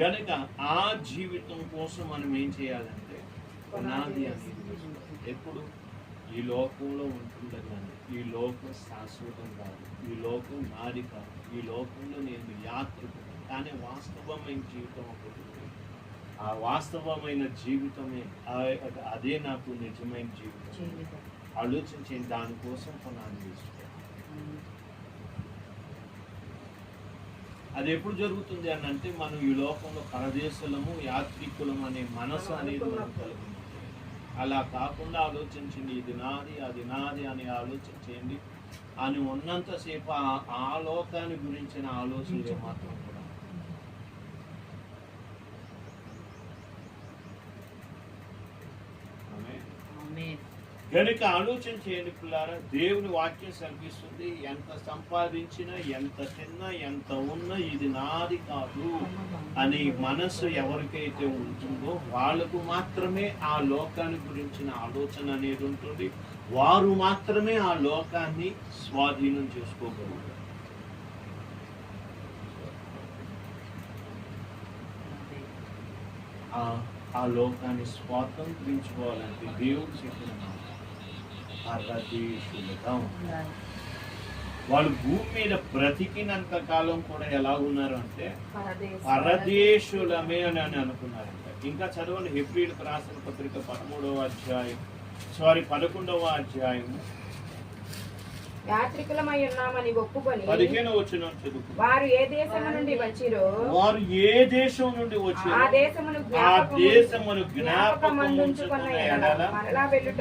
కనుక ఆ జీవితం కోసం మనం ఏం చేయాలంటే పునాది అనేది ఎప్పుడు ఈ లోకంలో ఉంటుండగానే ఈ లోకం శాశ్వతం కాదు, ఈ లోకం నాది కాదు, ఈ లోకంలో నేను యాత్రికుడు. కానీ వాస్తవమైన జీవితం ఒకటి ఉంది. ఆ వాస్తవమైన జీవితమే అదే నాకు నిజమైన జీవితం. ఆలోచించండి, దానికోసం పునాది వేసుకోవాలి. అది ఎప్పుడు జరుగుతుంది అని అంటే మనం ఈ లోకంలో పరదేశులము యాత్రికులము అనే మనసు అనేది మనం కలిగి. అలా కాకుండా ఆలోచించండి, ఇది నాది అది నాది అని ఆలోచించండి అని ఉన్నంతసేపు ఆ లోకాన్ని గురించిన ఆలోచనలు మాత్రం కూడా. కనుక ఆలోచన చేయండి పిల్లారా, దేవుని వాక్యం సెలవిస్తుంది, ఎంత సంపాదించినా ఎంత తిన్నా ఎంత ఉన్నా ఇది నాది కాదు అని మనసు ఎవరికైతే ఉంటుందో వాళ్ళకు మాత్రమే ఆ లోకాన్ని గురించిన ఆలోచన అనేది ఉంటుంది. వారు మాత్రమే ఆ లోకాన్ని స్వాధీనం చేసుకోగలరు. ఆ లోకాన్ని స్వాతంత్రించుకోవాలంటే దేవుడు చెప్పిన మాట పరదేశులుగా ఉన్నారు. వాళ్ళు భూమి మీద బ్రతికినంత కాలం కూడా ఎలా ఉన్నారు అంటే పరదేశులమే అని అనుకున్నారంట. ఇంకా చదవండి, హెబ్రీయులకు రాసిన పత్రిక 11వ అధ్యాయం యాత్రికులమై ఉన్నామని ఒప్పుకొని 15వ వచనం చదువు. వారు ఏ దేశం నుండి వచ్చిరో ఆ దేశమును జ్ఞాపకం ఉంచుకున్న ఎడల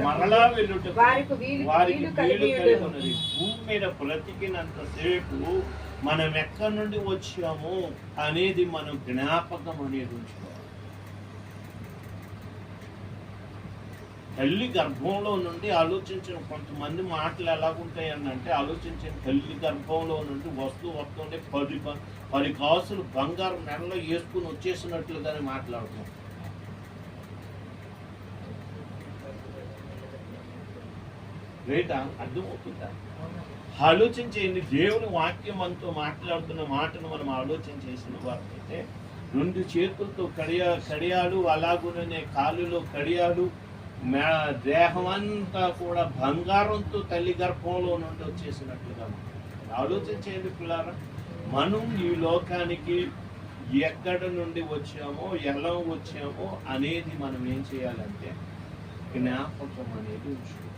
మరలా వెళ్ళుట వారికి వీలు కలిగి ఉన్నది. భూమి మీద బ్రతికినంత సేపు మనం ఎక్కడి నుండి వచ్చాము అనేది మనం జ్ఞాపకం అనేది ఉంచుకోవాలి. తల్లి గర్భంలో నుండి ఆలోచించిన కొంతమంది మాటలు ఎలాగుంటాయి అని అంటే, ఆలోచించిన తల్లి గర్భంలో నుండి వస్తుండే 10 కాసులు బంగారం నెలలో వేసుకుని వచ్చేసినట్లుగానే మాట్లాడుతున్నాం. రేటా అర్థమవుతుందా? ఆలోచించేయండి. దేవుని వాక్యం మనతో మాట్లాడుతున్న మాటను మనం ఆలోచన చేసిన వారైతే 2 చేతులతో కడియాలు, అలాగునే కాలులో కడియాలు, దేహం అంతా కూడా బంగారంతో తల్లి గర్భంలో నుండి వచ్చేసినట్లుగా ఆలోచించేయండి పిల్లారా. మనం ఈ లోకానికి ఎక్కడ నుండి వచ్చామో ఎలా వచ్చామో అనేది మనం ఏం చేయాలంటే జ్ఞాపకం అనేది ఉంచుకోవాలి.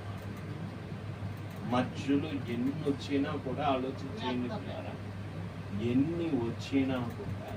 మధ్యలో ఎన్ని వచ్చినా కూడా ఆలోచించేయండి పిల్లారా, ఎన్ని వచ్చినా కూడా